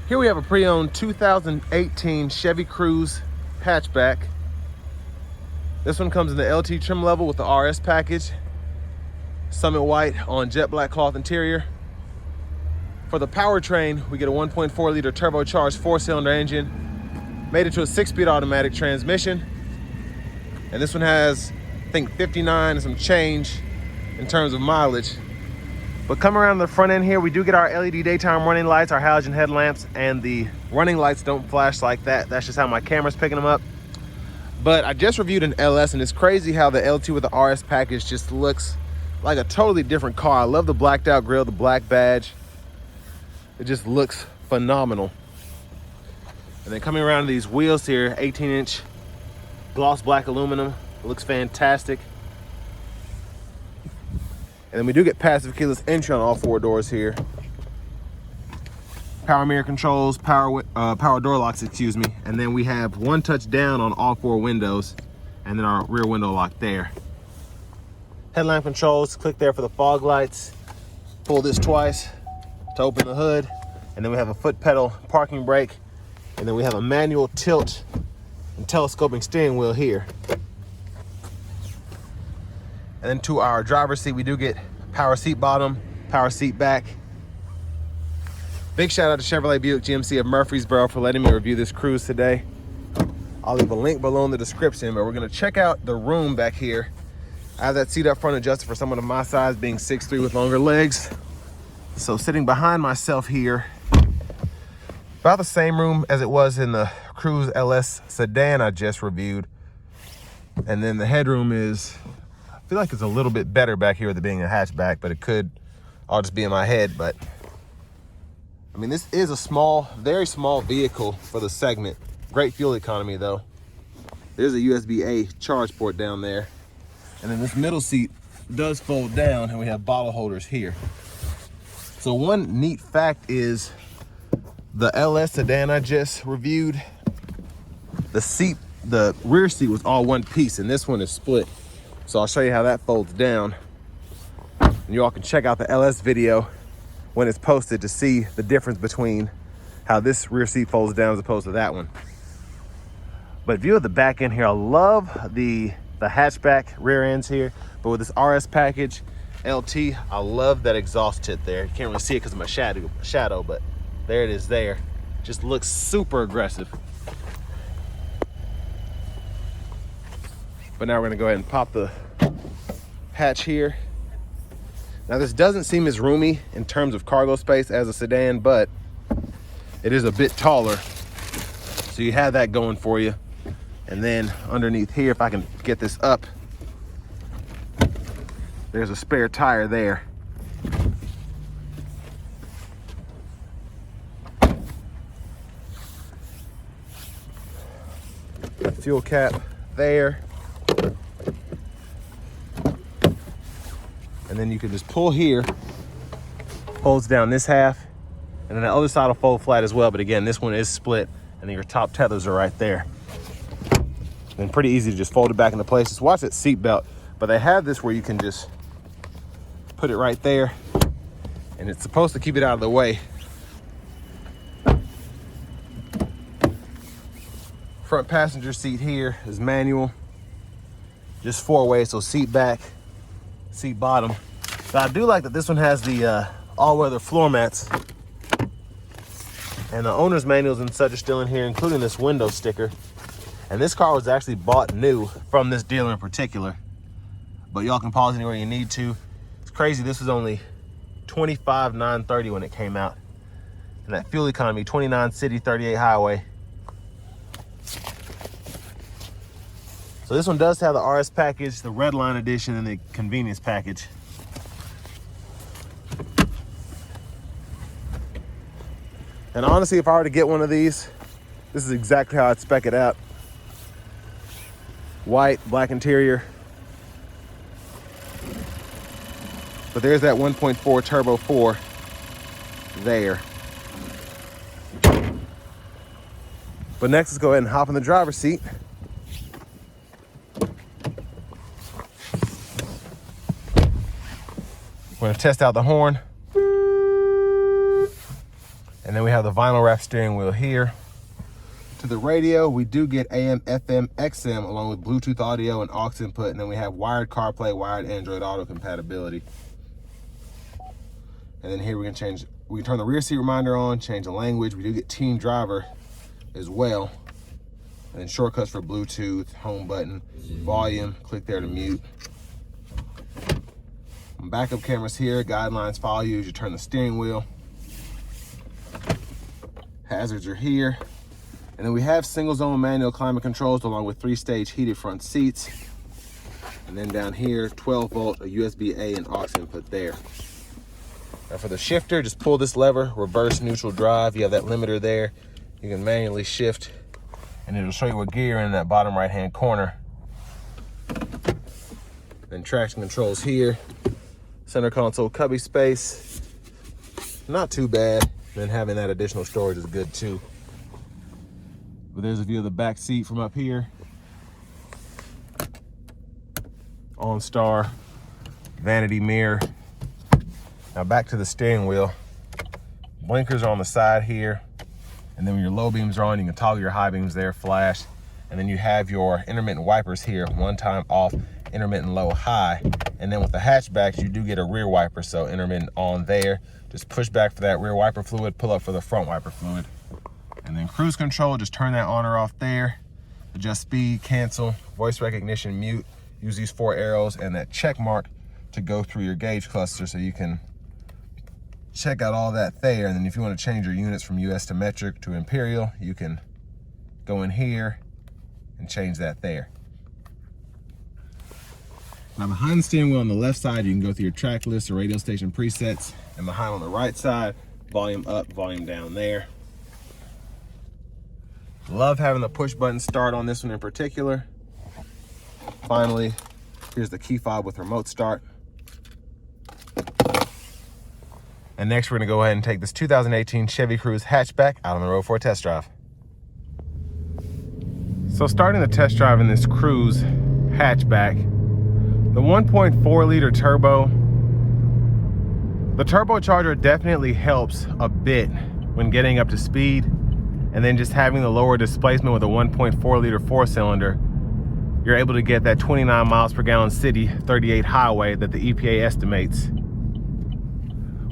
Here we have a pre-owned 2018 Chevy Cruze Hatchback. This one comes in the LT trim level with the RS package. Summit white on jet black cloth interior. For the powertrain, we get a 1.4 liter turbocharged 4-cylinder engine. Made it to a 6-speed automatic transmission. And this one has, I think, 59 and some change in terms of mileage. But coming around the front end here, we do get our LED daytime running lights, our halogen headlamps, and the running lights don't flash like that. That's just how my camera's picking them up. But I just reviewed an LS, and it's crazy how the LT with the RS package just looks like a totally different car. I love the blacked out grille, the black badge. It just looks phenomenal. And then coming around to these wheels here, 18-inch gloss black aluminum. It looks fantastic. And then we do get passive keyless entry on all 4 doors here. Power mirror controls, power door locks, excuse me. And then we have 1 touch down on all 4 windows, and then our rear window lock there. Headlamp controls, click there for the fog lights. Pull this twice to open the hood. And then we have a foot pedal parking brake. And then we have a manual tilt and telescoping steering wheel here. And then to our driver's seat, we do get power seat bottom, power seat back. Big shout out to Chevrolet Buick GMC of Murfreesboro for letting me review this Cruze today. I'll leave a link below in the description, but we're gonna check out the room back here. I have that seat up front adjusted for someone of my size, being 6'3" with longer legs. So sitting behind myself here, about the same room as it was in the Cruze LS sedan I just reviewed. And then the headroom is, I feel like it's a little bit better back here with it being a hatchback, but it could all just be in my head. But I mean, this is a small, very small vehicle for the segment. Great fuel economy though. There's a USB-A charge port down there. And then this middle seat does fold down, and we have bottle holders here. So one neat fact is the LS sedan I just reviewed, the rear seat was all one piece, and this one is split. So I'll show you how that folds down. And you all can check out the LS video when it's posted to see the difference between how this rear seat folds down as opposed to that one. But view of the back end here, I love the hatchback rear ends here, but with this RS package, LT, I love that exhaust tip there. You can't really see it because of my shadow, but there it is there. Just looks super aggressive. But now we're gonna go ahead and pop the hatch here. Now this doesn't seem as roomy in terms of cargo space as a sedan, but it is a bit taller. So you have that going for you. And then underneath here, if I can get this up, there's a spare tire there. Fuel cap there. And then you can just pull here, folds down this half, and then the other side will fold flat as well. But again, this one is split, and then your top tethers are right there. And pretty easy to just fold it back into place. Just watch that seat belt. But they have this where you can just put it right there, and it's supposed to keep it out of the way. Front passenger seat here is manual, just 4-way, so seat back, seat bottom. But I do like that this one has the all-weather floor mats, and the owner's manuals and such are still in here, including this window sticker. And this car was actually bought new from this dealer in particular, but y'all can pause anywhere you need to. It's crazy, this was only $25,930 when it came out. And that fuel economy, 29 city, 38 highway. So this one does have the RS package, the red line edition, and the convenience package. And honestly, if I were to get one of these, this is exactly how I'd spec it out. White, black interior. But there's that 1.4 turbo 4 there. But next, let's go ahead and hop in the driver's seat. We're gonna test out the horn. And then we have the vinyl wrap steering wheel here. To the radio, we do get AM, FM, XM, along with Bluetooth audio and aux input. And then we have wired CarPlay, wired Android Auto compatibility. And then here we can turn the rear seat reminder on, change the language. We do get Team Driver as well. And then shortcuts for Bluetooth, home button, volume, click there to mute. Backup cameras here, guidelines follow you as you turn the steering wheel. Hazards are here. And then we have single zone manual climate controls along with 3-stage heated front seats. And then down here, 12 volt, a USB-A and aux input there. Now for the shifter, just pull this lever, reverse neutral drive. You have that limiter there. You can manually shift and it'll show you what gear in that bottom right-hand corner. Then traction controls here. Center console cubby space, not too bad. Then having that additional storage is good too. But there's a view of the back seat from up here. OnStar, vanity mirror. Now back to the steering wheel. Blinkers are on the side here. And then when your low beams are on, you can toggle your high beams there, flash. And then you have your intermittent wipers here, one time off, intermittent low, high. And then with the hatchbacks, you do get a rear wiper, so intermittent on there. Just push back for that rear wiper fluid, pull up for the front wiper fluid. And then cruise control, just turn that on or off there. Adjust speed, cancel, voice recognition, mute. Use these 4 arrows and that check mark to go through your gauge cluster so you can check out all that there. And then if you want to change your units from US to metric to imperial, you can go in here and change that there. Now behind the steering wheel on the left side, you can go through your track list or radio station presets. And behind on the right side, volume up, volume down there. Love having the push button start on this one in particular. Finally, here's the key fob with remote start. And next we're gonna go ahead and take this 2018 Chevy Cruze Hatchback out on the road for a test drive. So starting the test drive in this Cruze Hatchback, the 1.4 liter turbo, the turbocharger definitely helps a bit when getting up to speed. And then just having the lower displacement with a 1.4 liter 4-cylinder, you're able to get that 29 miles per gallon city, 38 highway that the EPA estimates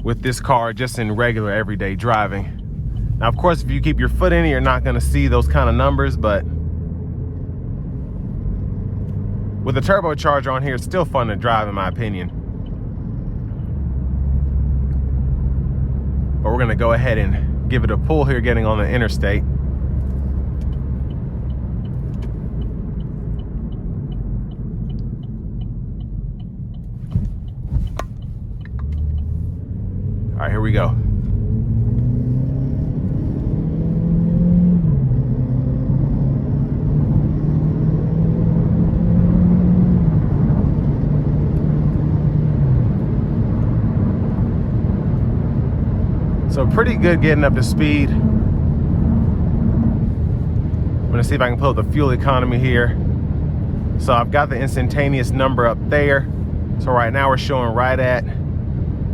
with this car just in regular everyday driving. Now, of course, if you keep your foot in it, you're not gonna see those kind of numbers, but with the turbocharger on here, it's still fun to drive in my opinion. But we're gonna go ahead and give it a pull here getting on the interstate. All right, here we go. So pretty good getting up to speed. I'm gonna see if I can pull up the fuel economy here. So I've got the instantaneous number up there. So right now we're showing right at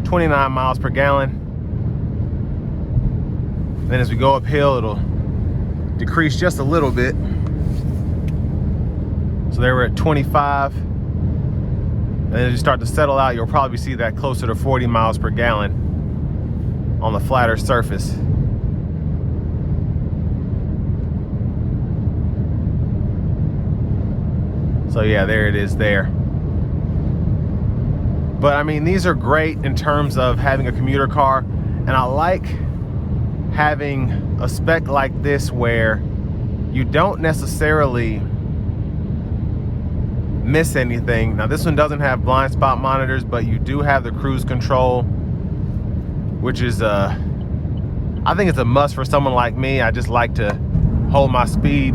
29 miles per gallon. And then as we go uphill, it'll decrease just a little bit. So there we're at 25. And then as you start to settle out, you'll probably see that closer to 40 miles per gallon on the flatter surface. So yeah, there it is there. But I mean, these are great in terms of having a commuter car, and I like having a spec like this where you don't necessarily miss anything. Now this one doesn't have blind spot monitors, but you do have the cruise control, which is I think it's a must for someone like me. I just like to hold my speed,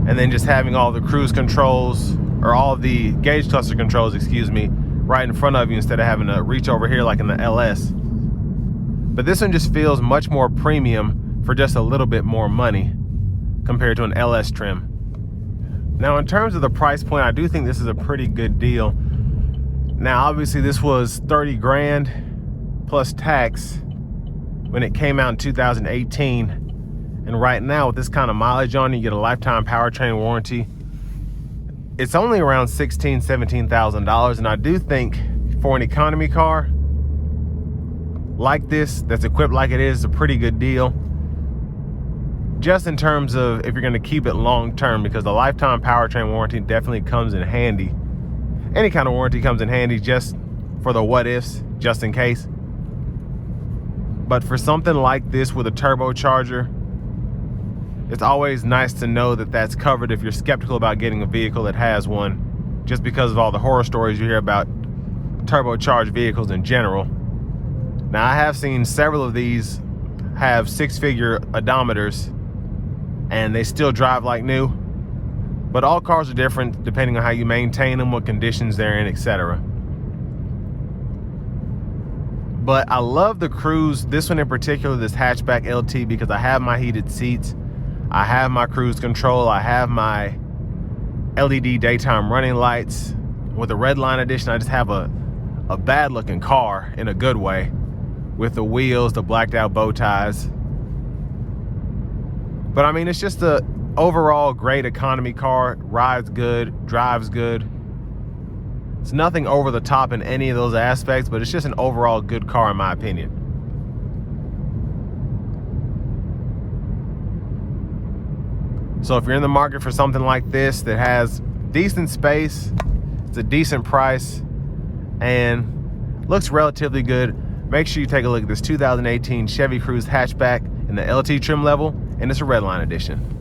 and then just having all the cruise controls, or all the gauge cluster controls, excuse me, right in front of you instead of having to reach over here like in the LS. But this one just feels much more premium for just a little bit more money compared to an LS trim. Now in terms of the price point, I do think this is a pretty good deal. Now obviously this was 30 grand plus tax, when it came out in 2018. And right now, with this kind of mileage on it, you get a lifetime powertrain warranty. It's only around $16,000, $17,000. And I do think for an economy car like this, that's equipped like it is a pretty good deal. Just in terms of if you're gonna keep it long term, because the lifetime powertrain warranty definitely comes in handy. Any kind of warranty comes in handy just for the what ifs, just in case. But for something like this with a turbocharger, it's always nice to know that that's covered if you're skeptical about getting a vehicle that has one, just because of all the horror stories you hear about turbocharged vehicles in general. Now, I have seen several of these have six-figure odometers and they still drive like new, but all cars are different depending on how you maintain them, what conditions they're in, etc. But I love the Cruze, this one in particular, this hatchback LT, because I have my heated seats, I have my cruise control, I have my LED daytime running lights. With the Redline edition, I just have a bad looking car in a good way, with the wheels, the blacked out bow ties. But I mean, it's just a overall great economy car. Rides good, drives good. It's nothing over the top in any of those aspects, but it's just an overall good car in my opinion. So if you're in the market for something like this that has decent space, it's a decent price, and looks relatively good, make sure you take a look at this 2018 Chevy Cruze Hatchback in the LT trim level, and it's a Redline edition.